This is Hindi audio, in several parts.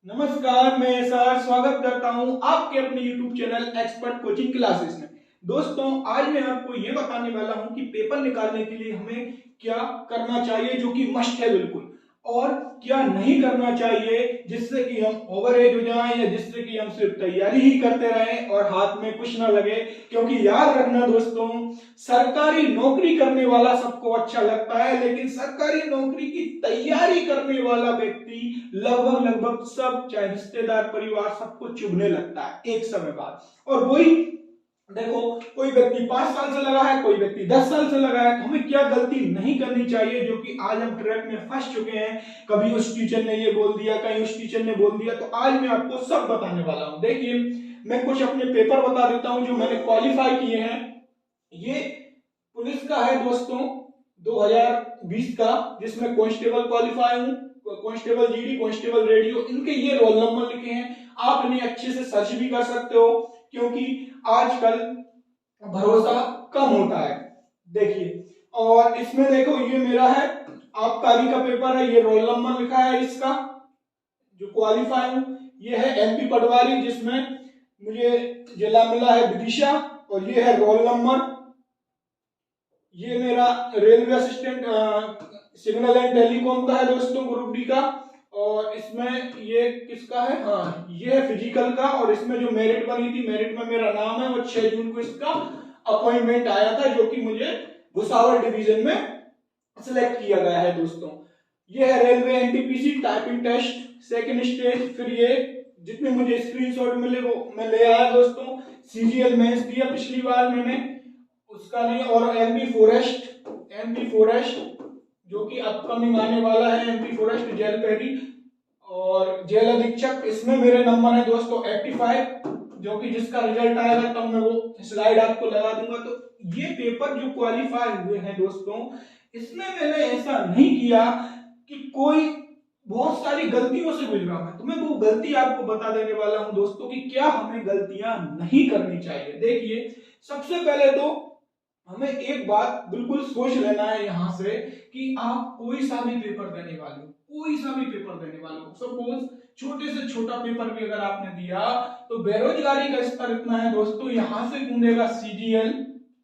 नमस्कार, मैं सर स्वागत करता हूं आपके अपने YouTube channel expert coaching classes में। दोस्तों, आज मैं आपको ये बताने वाला हूं कि पेपर निकालने के लिए हमें क्या करना चाहिए, जो कि मस्ट है बिल्कुल, और क्या नहीं करना चाहिए जिससे कि हम ओवरहेड हो जाएं या जिससे कि हम सिर्फ तैयारी ही करते रहें और हाथ में कुछ ना लगे। क्योंकि याद रखना दोस्तों, सरकारी नौकरी करने वाला सबको अच्छा लगता है, लेकिन सरकारी नौकरी की तैयारी करने वाला व्यक्ति लगभग लगभग सब, चाहे रिश्तेदार परिवार, सबको चुभने लगता है एक समय बाद। और वही देखो, कोई व्यक्ति 5 साल से लगा है, कोई व्यक्ति 10 साल से लगा है। तो हमें क्या गलती नहीं करनी चाहिए, जो कि आज हम ट्रैक में फंस चुके हैं। कभी उस टीचर ने ये बोल दिया, कहीं उस टीचर ने बोल दिया। तो आज मैं आपको सब बताने वाला हूं। देखिए, मैं कुछ अपने पेपर बता देता हूं जो मैंने क्वालिफाई किए हैं। ये पुलिस का है दोस्तों, 2020 का, जिसमें कांस्टेबल क्वालिफाई हूं, कांस्टेबल जीडी, कांस्टेबल रेडियो, इनके ये रोल नंबर लिखे हैं। आप इन्हें अच्छे से सर्च भी कर सकते हो, क्योंकि आजकल भरोसा कम होता है। देखिए, और इसमें देखो, ये मेरा है आबकारी का पेपर है, ये रोल नंबर लिखा है इसका, जो क्वालिफाई हूं। ये है एमपी पटवारी, जिसमें मुझे जिला मिला है विदिशा, और ये है रोल नंबर। ये मेरा railway assistant signal and telecom का है दोस्तों, ग्रुप डी का। और इसमें ये किसका है, हाँ, ये है फिजिकल का। और इसमें जो मेरिट बनी थी, मेरिट में मेरा नाम है, वो 6 जून को इसका अपॉइंटमेंट आया था, जो कि मुझे भुसावल डिवीजन में सिलेक्ट किया गया है दोस्तों। ये है railway NTPC typing test second stage. फिर ये जितने मुझे स्क्रीनशॉट मिले वो मैं ले आया दोस्तों। सीजीएल मेंस दिया पिछली बार मैंने, उसका नहीं। और एमपी फॉरेस्ट जो कि अपकमिंग आने वाला है, एमपी फॉरेस्ट जेल पहरी और जेल अधीक्षक, इसमें मेरे नंबर है दोस्तों 85, जो कि जिसका रिजल्ट आएगा तब मैं वो स्लाइड आपको लगा दूंगा। तो ये पेपर जो क्वालिफाई हुए हैं दोस्तों, इसमें मैंने ऐसा नहीं किया कि कोई बहुत सारी गलतियों से गुजरा है। तो मैं वो गलती आपको बता देने वाला हूं दोस्तों कि क्या हमें गलतियां नहीं करनी चाहिए। देखिए, सबसे पहले तो हमें एक बात बिल्कुल सोच लेना है यहां से कि आप कोई सा भी पेपर देने वाले हो, कोई सा भी पेपर देने वाले हो, सपोज छोटे से छोटा पेपर भी अगर आपने दिया, तो बेरोजगारी का स्तर इतना है दोस्तों, यहां से कूदेगा सीजीएल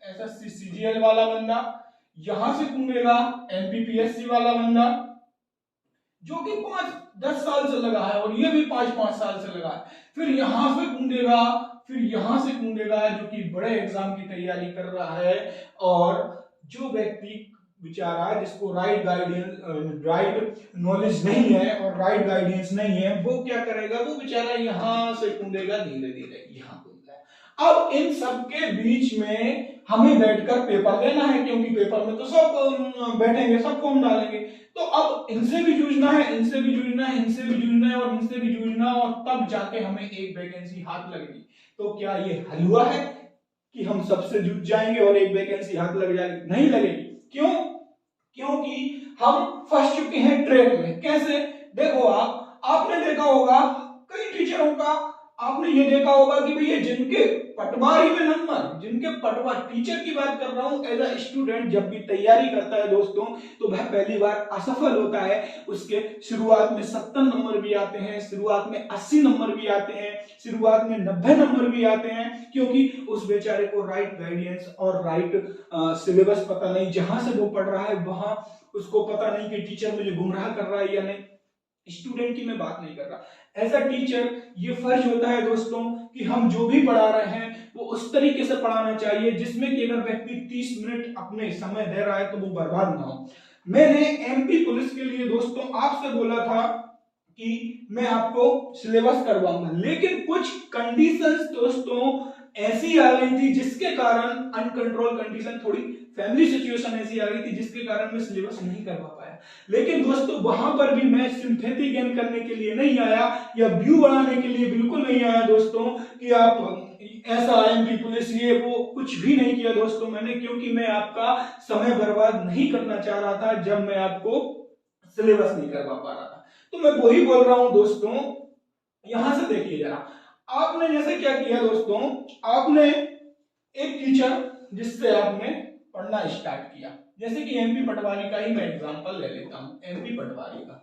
एसएससी सीजीएल वाला बंदा, यहां से कूदेगा एमपीपीएससी वाला बंदा, जो कि 5-10 साल से लगा है, और ये भी 5-5 साल से लगा है। फिर यहां से कूदेगा, फिर यहां से कूदेगा जो कि बड़े एग्जाम की तैयारी कर रहा है। और जो व्यक्ति बेचारा, जिसको राइट नॉलेज नहीं है और राइट गाइडेंस नहीं है, वो क्या करेगा, वो बेचारा यहां से कूदेगा, धीरे धीरे यहाँ कूदेगा। अब इन सबके बीच में हमें बैठकर पेपर देना है, क्योंकि पेपर में तो सब बैठेंगे, सब फॉर्म डालेंगे। तो अब इनसे भी जूझना है, इनसे भी जूझना है, इनसे भी जूझना है, और इनसे भी जूझना है, और तब जाके हमें एक वैकेंसी हाथ लगेगी। तो क्या ये हल हुआ है कि हम सबसे जूझ जाएंगे और एक वैकेंसी हाथ लग जाएगी? नहीं लगेगी। क्यों? क्योंकि हम फंस चुके हैं ट्रैक में। कैसे? देखो, आपने देखा होगा कई टीचरों का, आपने ये देखा होगा कि भैया जिनके पटवारी में नंबर, जिनके पटवारी, टीचर की बात कर रहा हूं, एज अ स्टूडेंट जब भी तैयारी करता है दोस्तों, तो वह पहली बार असफल होता है। उसके शुरुआत में 70 नंबर भी आते हैं, शुरुआत में 80 नंबर भी आते हैं, शुरुआत में 90 नंबर भी आते हैं, क्योंकि उस बेचारे को राइट गाइडेंस और राइट सिलेबस पता नहीं, जहां से वो पढ़ रहा है वहां उसको पता नहीं कि टीचर मुझे गुमराह कर रहा है या नहीं। स्टूडेंट की मैं बात नहीं कर रहा। एज अ टीचर ये फर्ज होता है दोस्तों कि हम जो भी पढ़ा रहे हैं वो उस तरीके से पढ़ाना चाहिए जिसमें कि अगर व्यक्ति 30 मिनट अपने समय दे रहा है तो वो बर्बाद ना हो। मैंने एमपी पुलिस के लिए दोस्तों आपसे बोला था कि मैं आपको सिलेबस करवाऊंगा, लेकिन कुछ कंडीशंस दोस्तों ऐसी आ गई थी जिसके कारण, अनकंट्रोल कंडीशन, थोड़ी फैमिली सिचुएशन ऐसी आ गई थी जिसके कारण मैं सिलेबस नहीं करवा पाया। लेकिन दोस्तों वहां पर भी मैं सिंपैथी गेन करने के लिए नहीं आया या व्यू बढ़ाने के लिए बिल्कुल नहीं आया दोस्तों कि आप ऐसा एमपी पुलिस ये वो, कुछ भी नहीं किया दोस्तों मैंने, क्योंकि मैं आपका समय बर्बाद नहीं करना चाह रहा था जब मैं आपको सिलेबस नहीं करवा पा रहा था। तो मैं वही बोल रहा हूं दोस्तों, यहां से देखिए जरा, आपने जैसे क्या किया दोस्तों, आपने एक टीचर जिससे आपने पढ़ना स्टार्ट किया, जैसे कि एमपी पटवारी का ही मैं एग्जांपल ले लेता हूं, एमपी पटवारी का।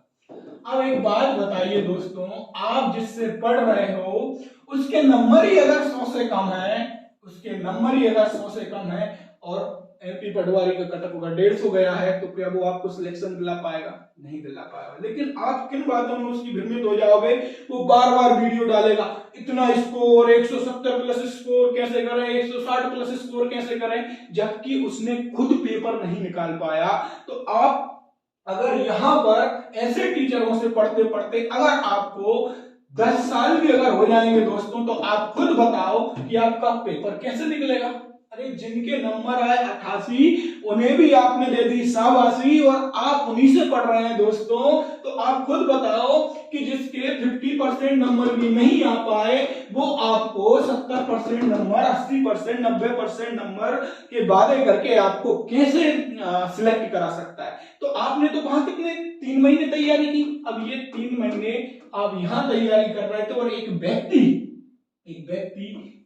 अब एक बात बताइए दोस्तों, आप जिससे पढ़ रहे हो उसके नंबर ही अगर 100 से कम है, उसके नंबर ही अगर 100 से कम है और एमपी पटवारी का कटअप अगर 150 गया है, तो क्या वो आपको सिलेक्शन दिला पाएगा? नहीं दिला पाएगा। लेकिन आप किन बातों में उसकी भ्रमित हो जाओगे, वो बार बार वीडियो डालेगा, इतना स्कोर, 170 प्लस स्कोर कैसे करें, 160 प्लस स्कोर कैसे करें, जबकि उसने खुद पेपर नहीं निकाल पाया। तो आप अगर यहां पर ऐसे टीचरों से पढ़ते पढ़ते अगर आपको 10 साल भी अगर हो जाएंगे दोस्तों, तो आप खुद बताओ कि आपका पेपर कैसे निकलेगा? अरे जिनके नंबर आए 88, उन्हें भी आपने दे दी शाबाशी, और आप उन्हीं से पढ़ रहे हैं दोस्तों। तो आप खुद बताओ कि जिसके 50% नंबर भी नहीं आ पाए, वो आपको 70% नंबर, 80%, 90% नंबर के वादे करके आपको कैसे सिलेक्ट करा सकता है? तो आपने तो वहां कितने 3 महीने तैयारी की, अब ये 3 महीने आप यहां तैयारी कर रहे थे, और एक व्यक्ति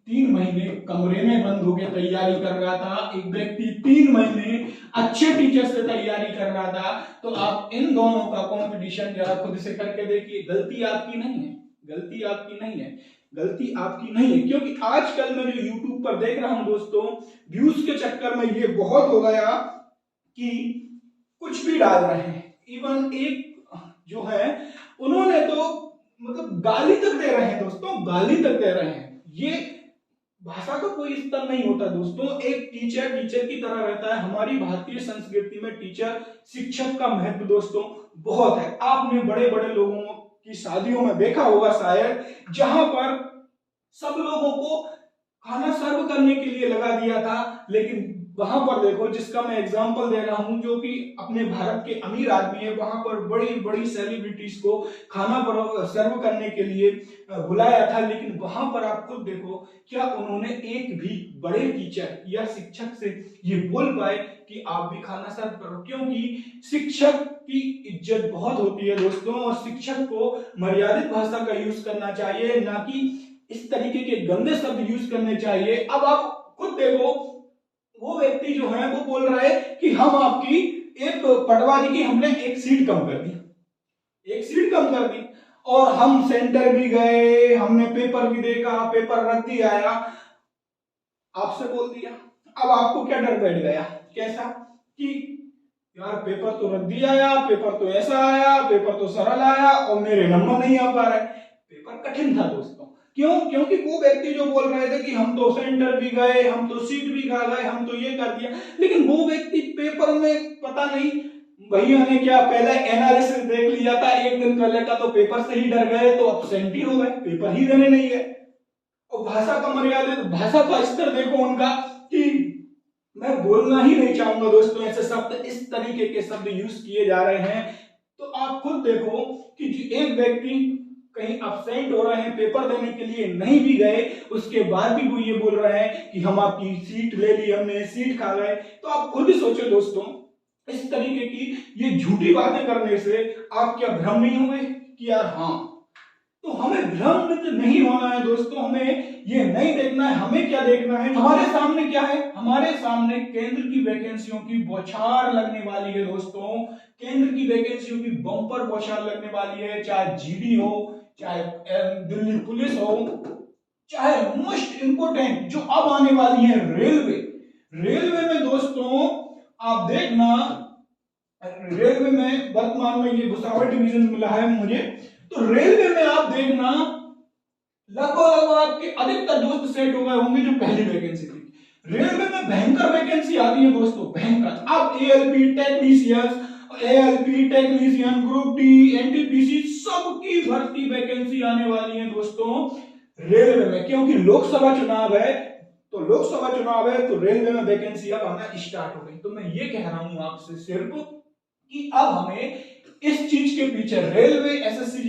3 महीने कमरे में बंद होकर तैयारी कर रहा था, एक व्यक्ति 3 महीने अच्छे टीचर से तैयारी कर रहा था। तो आप इन दोनों का कंपटीशन जरा खुद से करके देखिए। गलती आपकी नहीं है, गलती आपकी नहीं है, गलती आपकी नहीं है, क्योंकि आजकल मैं जो YouTube पर देख रहा हूं दोस्तों, व्यूज के चक्कर में ये बहुत हो गया कि कुछ भी डाल रहे हैं। इवन एक जो है, उन्होंने तो मतलब गाली तक दे रहे हैं दोस्तों, गाली तक दे रहे हैं। ये भाषा का कोई स्तर नहीं होता दोस्तों, एक टीचर की तरह रहता है। हमारी भारतीय संस्कृति में टीचर, शिक्षक का महत्व दोस्तों बहुत है। आपने बड़े बड़े लोगों की शादियों में देखा होगा शायद, जहां पर सब लोगों को खाना सर्व करने के लिए लगा दिया था, लेकिन वहां पर देखो, जिसका मैं एग्जांपल दे रहा हूं, जो कि अपने भारत के अमीर आदमी है, वहां पर बड़ी बड़ी सेलिब्रिटीज को खाना सर्व करने के लिए बुलाया था। लेकिन वहां पर आप खुद देखो, क्या उन्होंने एक भी बड़े टीचर या शिक्षक से ये बोल पाए कि आप भी खाना सर्व करो? क्योंकि शिक्षक की इज्जत बहुत होती है दोस्तों, और शिक्षक को मर्यादित भाषा का यूज करना चाहिए, ना कि इस तरीके के गंदे शब्द यूज करने चाहिए। अब आप खुद देखो, वो व्यक्ति जो है वो बोल रहा है कि हम आपकी एक पटवारी की हमने एक सीट कम कर दी, एक सीट कम कर दी, और हम सेंटर भी गए, हमने पेपर भी देखा, पेपर रद्दी आया, आपसे बोल दिया। अब आपको क्या डर बैठ गया? कैसा कि यार पेपर तो रद्दी आया, पेपर तो ऐसा आया, पेपर तो सरल आया, और मेरे नंबर नहीं आ पा रहे। पेपर कठिन था दोस्तों। क्यों? क्योंकि वो व्यक्ति जो बोल रहे थे कि हम तो सेंटर भी गए, हम तो सीट भी खा गए, हम तो ये कर दिया, लेकिन वो व्यक्ति पेपर में पता नहीं भैया ने क्या पहले एनालिसिस देख लिया था, एक दिन पहले का, तो पेपर से ही डर गए, तो अब्सेंट ही हो गए, पेपर ही देने नहीं गए। और भाषा का मर्यादित, भाषा का स्तर देखो उनका, कि मैं बोलना ही नहीं चाहूंगा दोस्तों ऐसे शब्द, इस तरीके के शब्द यूज किए जा रहे हैं। तो आप खुद देखो कि एक व्यक्ति कहीं अब्सेंट हो रहे हैं, पेपर देने के लिए नहीं भी गए, उसके बाद भी वो ये बोल रहे हैं कि हम आपकी सीट ले ली, हमने सीट खा गए। तो आप खुद ही सोचो दोस्तों, इस तरीके की ये झूठी बातें करने से आप क्या भ्रम नहीं हुए कि यार हाँ? तो हमें भ्रमित नहीं होना है दोस्तों, हमें ये नहीं देखना है। हमें क्या देखना है? हमारे सामने क्या है? हमारे सामने केंद्र की वैकेंसियों की बौछार लगने वाली है दोस्तों, केंद्र की वैकेंसियों की बम्पर बौछार लगने वाली है, चाहे जीडी हो, चाहे दिल्ली पुलिस हो, चाहे मोस्ट इंपोर्टेंट जो अब आने वाली है रेलवे। रेलवे में दोस्तों आप देखना, रेलवे में वर्तमान में ये भुसावल डिवीजन मिला है मुझे, तो रेलवे में आप देखना लगभग आपके अधिकतर दोस्त सेट हो गए होंगे जो पहली वैकेंसी थी। रेलवे में भयंकर वैकेंसी आती है दोस्तों, भयंकर। अब ALP technician, group D, NTPC, सबकी भर्ती वैकेंसी आने वाली है दोस्तों रेलवे में, क्योंकि लोकसभा चुनाव है। तो लोकसभा चुनाव है तो रेलवे में वैकेंसी अब आना स्टार्ट हो गई। तो मैं ये कह रहा हूं आपसे सिर्फ कि अब हमें इस चीज के पीछे, रेलवे, एसएससी,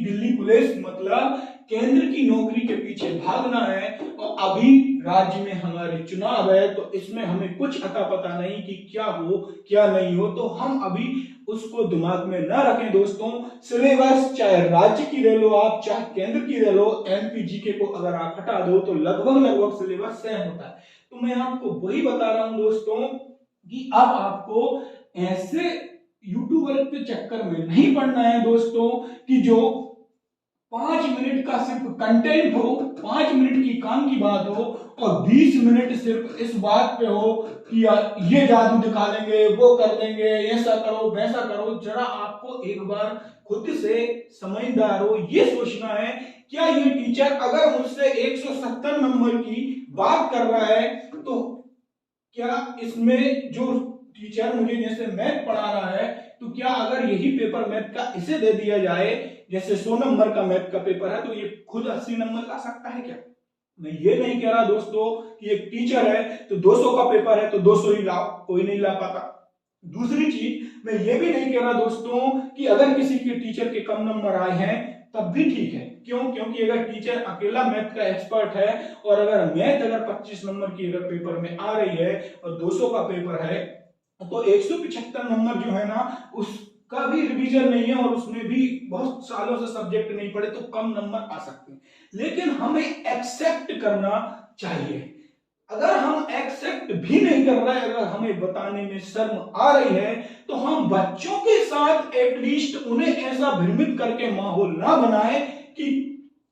दिल्ली पुलिस, मतलब केंद्र की नौकरी के पीछे भागना है। और अभी राज्य में हमारे चुनाव है, तो इसमें हमें कुछ अता पता नहीं कि क्या हो क्या नहीं हो, तो हम अभी उसको दिमाग में ना रखें दोस्तों। सिलेबस चाहे राज्य की ले लो आप, चाहे केंद्र की ले लो, एमपीजीके को अगर आप हटा दो तो लगभग सिलेबस सेम होता है। तो मैं आपको वही बता रहा हूं दोस्तों कि अब आपको ऐसे यूट्यूबर के चक्कर में नहीं पड़ना है दोस्तों कि जो 5 मिनट का सिर्फ कंटेंट हो, 5 मिनट की काम की बात हो और 20 मिनट सिर्फ इस बात पे हो कि ये जादू दिखा देंगे, वो कर देंगे, ऐसा करो वैसा करो। जरा आपको एक बार खुद से समझदार हो, ये सोचना है क्या ये टीचर अगर मुझसे 170 नंबर की बात कर रहा है तो क्या इसमें जो टीचर मुझे जैसे मैथ पढ़ा रहा है तो क्या अगर यही पेपर मैथ का इसे दे दिया जाए, जैसे 100 नंबर का मैथ का पेपर है, तो ये खुद 80 नंबर ला सकता है क्या? मैं ये नहीं कह रहा दोस्तों कि एक टीचर है तो 200 का पेपर है तो 200 ही लाओ, कोई नहीं ला पाता। दूसरी चीज मैं ये भी नहीं कह रहा दोस्तों कि अगर किसी के टीचर के कम नंबर आए हैं तब भी ठीक है। क्यों? क्योंकि अगर टीचर अकेला मैथ का एक्सपर्ट है और अगर मैथ अगर 25 नंबर की अगर पेपर में आ रही है और 200 का पेपर है तो 175 नंबर जो है ना उसका भी रिवीजन नहीं है और उसमें भी बहुत सालों से सब्जेक्ट नहीं पढ़े तो कम नंबर आ सकते हैं। लेकिन हमें एक्सेप्ट करना चाहिए। अगर हम एक्सेप्ट भी नहीं कर रहे, अगर हमें बताने में शर्म आ रही है तो हम बच्चों के साथ एटलीस्ट उन्हें ऐसा भ्रमित करके माहौल ना बनाए कि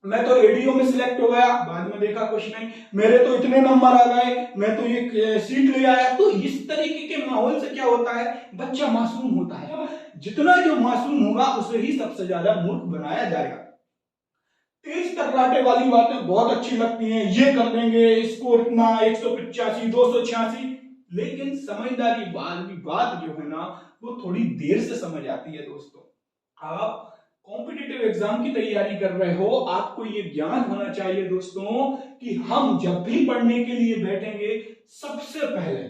मैं तो रेडियो में सिलेक्ट हो गया, बाद में देखा कुछ नहीं, मेरे तो इतने नंबर आ गए, मैं तो ये सीट ले आया। तो इस तरीके के माहौल से क्या होता है, बच्चा मासूम होता है। जितना जो मासूम होगा उसे ही सबसे ज्यादा मूर्ख बनाया जाएगा। तेज तर्राटे वाली बातें बहुत अच्छी लगती हैं, ये कर देंगे, स्कोर इतना 185 286, लेकिन समझदारी वाली बात जो है ना वो थोड़ी देर से समझ आती है दोस्तों। आप कॉम्पिटिटिव एग्जाम की तैयारी कर रहे हो, आपको ये ज्ञान होना चाहिए दोस्तों कि हम जब भी पढ़ने के लिए बैठेंगे सबसे पहले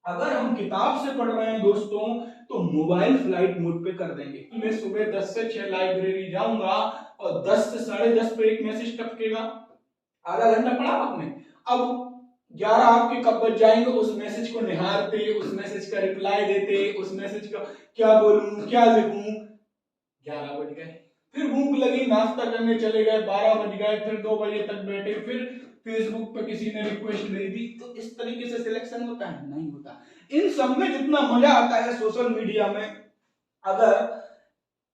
अगर हम किताब से पढ़ रहे हैं दोस्तों तो मोबाइल फ्लाइट मोड पे कर देंगे। मैं सुबह 10 से 6 लाइब्रेरी जाऊंगा और 10 से 10:30 पे एक मैसेज टपकेगा, आधा घंटा पढ़ा आपने, अब 11 आपके कब बज जाएंगे उस मैसेज को निहारते, उस मैसेज का रिप्लाई देते, उस मैसेज का क्या बोलूं क्या लिखूं, 11 बज गए। फिर भूख लगी, नाश्ता करने चले गए, 12 बज गए, फिर 2 बजे तक बैठे, फिर फेसबुक पे किसी ने रिक्वेस्ट दे दी। तो इस तरीके से सिलेक्शन होता है? नहीं होता। इन सब में जितना मजा आता है सोशल मीडिया में, अगर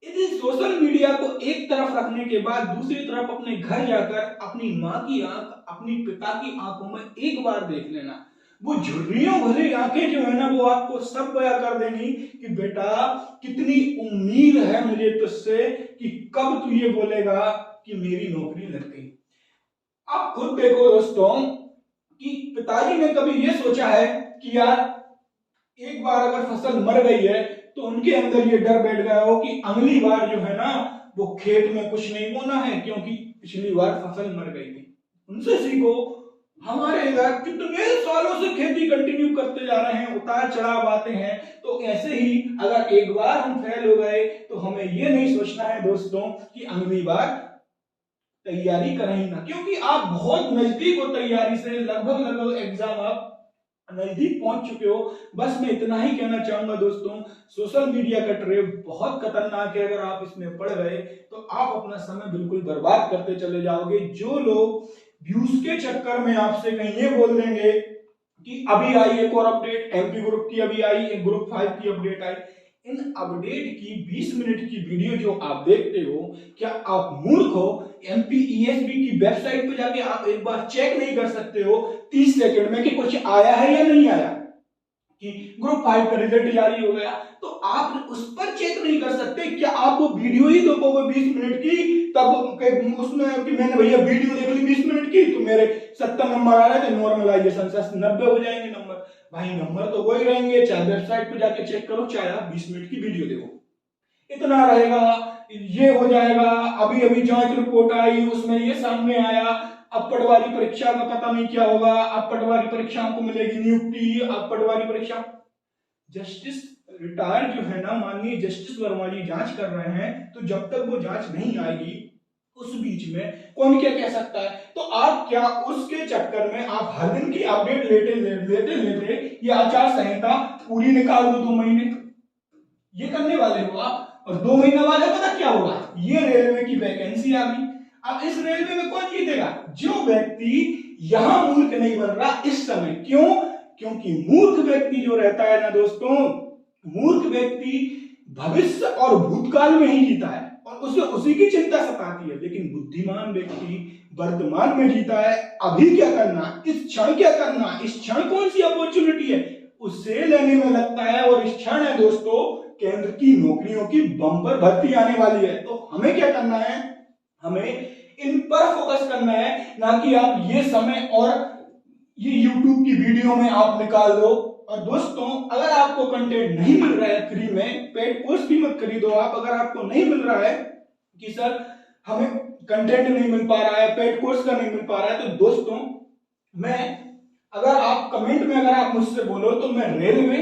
यदि सोशल मीडिया को एक तरफ रखने के बाद दूसरी तरफ अपने घर जाकर अपनी माँ की आंख, अपनी पिता की आंखों में एक बार देख लेना, वो झुर्रियों भरी आंखें जो है ना वो आपको सब बयां कर देंगी कि बेटा कितनी उम्मीद है मुझे तुझसे कि कब तू ये बोलेगा कि मेरी नौकरी लग गई। आप खुद देखो दोस्तों कि पिताजी ने कभी ये सोचा है कि यार एक बार अगर फसल मर गई है तो उनके अंदर ये डर बैठ गया हो कि अगली बार जो है ना वो खेत में कुछ नहीं बोना है क्योंकि पिछली बार फसल मर गई थी। उनसे सीखो। हमारे इधर कितने सालों से खेती कंटिन्यू करते जा रहे हैं, उतार चढ़ाव आते हैं, तो ऐसे ही अगर एक बार हम फेल हो गए तो हमें ये नहीं सोचना है दोस्तों कि अगली बार तैयारी करें ही ना, क्योंकि आप बहुत नजदीक हो तैयारी से, लगभग एग्जाम आप नजदीक पहुंच चुके हो। बस मैं इतना ही कहना चाहूंगा दोस्तों, सोशल मीडिया का ट्रेप बहुत खतरनाक है। अगर आप इसमें पड़ गए तो आप अपना समय बिल्कुल बर्बाद करते चले जाओगे। जो लोग व्यूज के चक्कर में आपसे कहीं ये बोल देंगे कि अभी आई एक और अपडेट, एमपी ग्रुप की अभी आई, एक ग्रुप 5 की अपडेट आई, इन अपडेट की 20 मिनट की वीडियो जो आप देखते हो, क्या आप मूर्ख हो? एमपीईएसबी की वेबसाइट पे जाके आप एक बार चेक नहीं कर सकते हो 30 सेकंड में कि कुछ आया है या नहीं आया, कि ग्रुप 5 का रिजल्ट जारी हो गया, तो आप उस पर चेक नहीं कर सकते? क्या आप वो वीडियो ही देखोगे 20 मिनट की, तब उसमें कि मैंने भैया वीडियो देख ली 20 मिनट की तो मेरे 70 नंबर आ रहे थे, नॉर्मलाइजेशन से 90 हो जाएंगे नंबर? भाई नंबर तो वही रहेंगे, चाहे वेबसाइट पे जाके चेक करो चाहे आप 20 मिनट की वीडियो देखो, इतना रहेगा, ये हो जाएगा। अभी अभी जांच रिपोर्ट आई उसमें ये सामने आया, अब पटवारी परीक्षा का पता नहीं क्या होगा, अब पटवारी परीक्षाओं को मिलेगी नियुक्ति, अब पटवारी परीक्षा। जस्टिस रिटायर्ड जो है ना माननीय जस्टिस वर्मा जी जांच कर रहे हैं, तो जब तक वो जांच नहीं आएगी उस बीच में कौन क्या कह सकता है? तो आप क्या उसके चक्कर में आप हर दिन की अपडेट लेते ये आचार संहिता पूरी निकाल दो 2 महीने, ये करने वाले हो आप? और 2 महीने बाद पता क्या होगा, ये रेलवे की वैकेंसी आ गई। अब इस रेलवे में कौन जीतेगा? जो व्यक्ति यहां मूर्ख नहीं बन रहा इस समय। क्यों? क्योंकि मूर्ख व्यक्ति जो रहता है ना दोस्तों, मूर्ख व्यक्ति भविष्य और भूतकाल में ही जीता है और उसे उसी की चिंता सताती है। लेकिन बुद्धिमान व्यक्ति वर्तमान में जीता है। अभी क्या करना, इस क्षण क्या करना, इस क्षण कौन सी अपॉर्चुनिटी है उसे लेने में लगता है। और इस क्षण है दोस्तों केंद्र की नौकरियों की बम्पर भर्ती आने वाली है। तो हमें क्या करना है, हमें इन पर फोकस करना है, ना कि आप ये समय और ये YouTube की वीडियो में आप निकाल दो। और दोस्तों अगर आपको कंटेंट नहीं मिल रहा है फ्री में, पेड कोर्स भी मत खरीदो आप। अगर आपको नहीं मिल रहा है कि सर हमें कंटेंट नहीं मिल पा रहा है, पेड कोर्स का नहीं मिल पा रहा है, तो दोस्तों मैं अगर आप कमेंट में अगर आप मुझसे बोलो तो मैं रेलवे,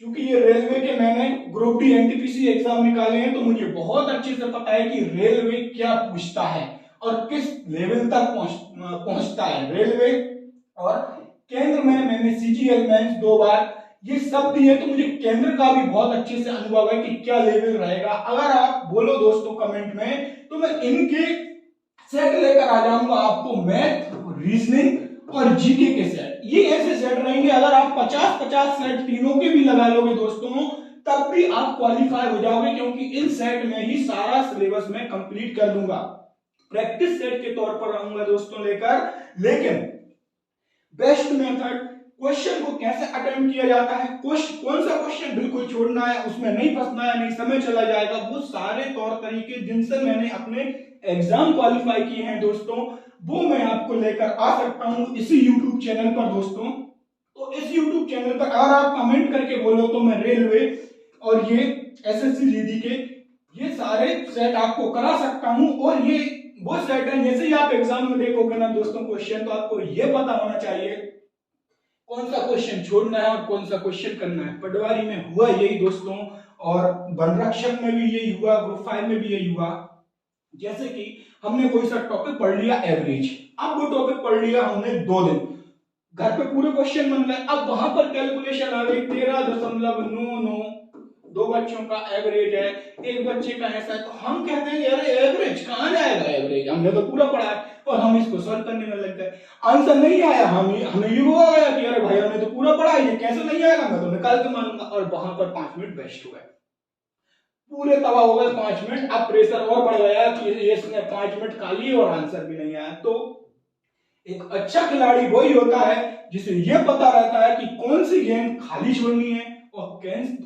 क्योंकि ये रेलवे के मैंने ग्रुप डी एनटीपीसी एग्जाम निकाले हैं तो मुझे बहुत अच्छे से पता है कि रेलवे क्या पूछता है और किस लेवल तक पहुंचता है रेलवे। और केंद्र में मैंने सीजीएल मेंस 2 बार ये सब दिए तो मुझे केंद्र का भी बहुत अच्छे से अनुभव है कि क्या लेवल रहेगा। अगर आप बोलो दोस्तों कमेंट में तो मैं इनके सेट लेकर आ जाऊंगा आपको, मैथ, रीजनिंग और जीके के सेट। ये ऐसे सेट रहेंगे अगर आप 50-50 सेट तीनों के भी लगा लोगे दोस्तों तब भी आप क्वालिफाई हो जाओगे, क्योंकि इन सेट में ही सारा सिलेबस मैं कंप्लीट कर दूंगा। प्रैक्टिस सेट के तौर पर रहूंगा दोस्तों लेकर, लेकिन बेस्ट मेथड क्वेश्चन को कैसे अटेम्प्ट किया जाता है, कौन सा क्वेश्चन बिल्कुल छोड़ना है, उसमें नहीं फंसना है, नहीं समय चला जाएगा, वो सारे तौर तरीके जिनसे मैंने अपने एग्जाम क्वालिफाई किए हैं दोस्तों वो मैं आपको लेकर आ सकता हूं इसी YouTube चैनल पर दोस्तों। तो इस YouTube चैनल पर अगर आप कमेंट करके बोलो तो मैं रेलवे और ये एसएससी जीडी के ये सारे सेट आपको करा सकता हूं। और ये वो सेट है जैसे ही आप एग्जाम में देखोगे ना दोस्तों क्वेश्चन, तो आपको ये पता होना चाहिए कौन सा क्वेश्चन छोड़ना है और कौन सा क्वेश्चन करना है। पटवारी में हुआ यही दोस्तों और वनरक्षक में भी यही हुआ, ग्रुप 5 में भी यही हुआ। जैसे कि हमने कोई सा टॉपिक पढ़ लिया एवरेज, अब वो टॉपिक पढ़ लिया हमने 2 दिन, घर पे पूरे क्वेश्चन बन गए, अब वहां पर कैलकुलेशन आ गई 13.99, 2 बच्चों का एवरेज है, एक बच्चे का ऐसा है, तो हम कहते हैं अरे एवरेज कहां जाएगा, एवरेज हमने तो पूरा पढ़ा है और हम इसको सॉल्व करने में लग गए। आंसर नहीं आया, हमें ये हुआ कि अरे भाई हमने तो पूरा पढ़ा है, ये कैसे नहीं आएगा, मैं तो निकाल के मानूंगा। और वहां पर 5 मिनट वेस्ट हुए, पूरे तबाह हो गए 5 मिनट। अब प्रेशर और बढ़ गया कि इसने 5 मिनट खा लिए और आंसर भी नहीं आया। तो एक अच्छा खिलाड़ी वही होता है जिसे यह पता रहता है कि कौन सी गेंद खाली छोड़नी है और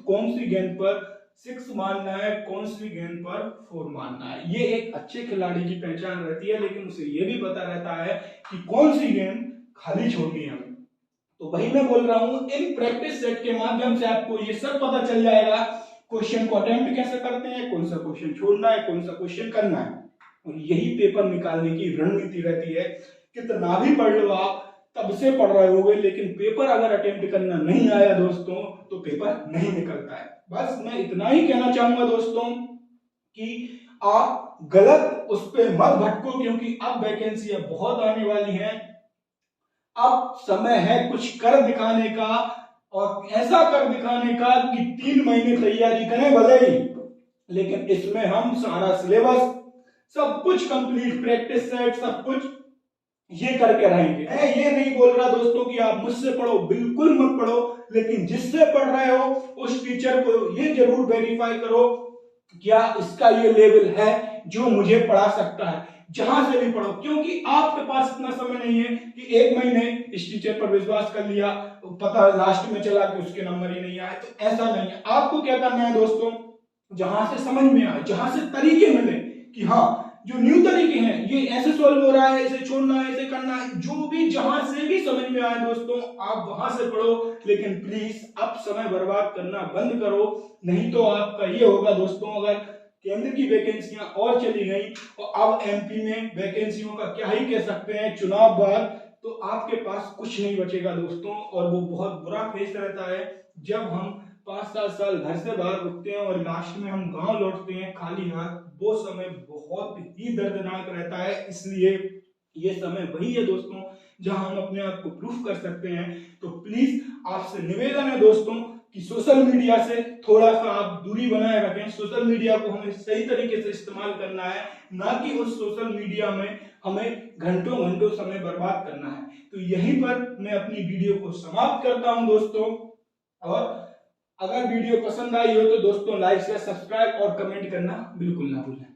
कौन सी गेंद पर 6 मारना है, कौन सी गेंद पर 4 मारना है। ये एक अच्छे खिलाड़ी की पहचान रहती है, लेकिन उसे यह भी पता रहता है कि कौन सी गेंद खाली छोड़नी है। तो वही मैं बोल रहा हूं, इन प्रैक्टिस सेट के माध्यम से आपको ये सब पता चल जाएगा क्वेश्चन को अटेम्प्ट कैसे करते हैं, कौन सा क्वेश्चन छोड़ना है, कौन सा क्वेश्चन करना है। और यही पेपर निकालने की रणनीति रहती है। कितना भी पढ़ लो आप, तब से पढ़ रहे होगे, लेकिन पेपर अगर अटेम्प्ट करना नहीं आया दोस्तों तो पेपर नहीं निकलता है। बस मैं इतना ही कहना चाहूंगा दोस्तों कि आप गलत उस पर मत भटको, क्योंकि अब वैकेंसियां बहुत आने वाली हैं। अब समय है कुछ कर दिखाने का, और ऐसा कर दिखाने का कि 3 महीने तैयारी करें भले ही, लेकिन इसमें हम सारा सिलेबस सब कुछ कंप्लीट, प्रैक्टिस सेट सब कुछ ये करके रहेंगे। मैं ये नहीं बोल रहा दोस्तों कि आप मुझसे पढ़ो, बिल्कुल मत पढ़ो, लेकिन जिससे पढ़ रहे हो उस टीचर को ये जरूर वेरीफाई करो क्या इसका ये लेवल है जो मुझे पढ़ा सकता है, जहां से भी पढ़ो। क्योंकि आपके पास इतना समय नहीं है कि 1 महीने इस टीचर पर विश्वास कर लिया, पता लास्ट में चला कि उसके नंबर ही नहीं आए, तो ऐसा नहीं है। आपको क्या करना है दोस्तों, जहां से समझ में आए, जहां से तरीके मिले कि हाँ जो न्यू तरीके हैं ये ऐसे सॉल्व हो रहा है, इसे छोड़ना है, इसे करना है, जो भी जहां से भी समझ में आए दोस्तों आप वहां से पढ़ो। लेकिन प्लीज अब समय बर्बाद करना बंद करो, नहीं तो आपका ये होगा दोस्तों, अगर केंद्र की वैकेंसियां और चली गई और अब एमपी में वैकेंसियों का क्या ही कह सकते हैं, चुनाव बाद, तो आपके पास कुछ नहीं बचेगा दोस्तों। और वो बहुत बुरा फेस रहता है जब हम 5-7 साल घर से बाहर रुकते हैं और लास्ट में हम गांव लौटते हैं खाली हाथ। वो समय बहुत ही दर्दनाक रहता है, इसलिए ये समय वही है दोस्तों जहां हम अपने आप को प्रूफ कर सकते हैं। तो प्लीज आपसे निवेदन है दोस्तों कि सोशल मीडिया से थोड़ा सा आप दूरी बनाए रखें। सोशल मीडिया को हमें सही तरीके से इस्तेमाल करना है, ना कि उस सोशल मीडिया में हमें घंटों घंटों समय बर्बाद करना है। तो यहीं पर मैं अपनी वीडियो को समाप्त करता हूं दोस्तों, और अगर वीडियो पसंद आई हो तो दोस्तों लाइक शेयर सब्सक्राइब और कमेंट करना बिल्कुल ना भूलें।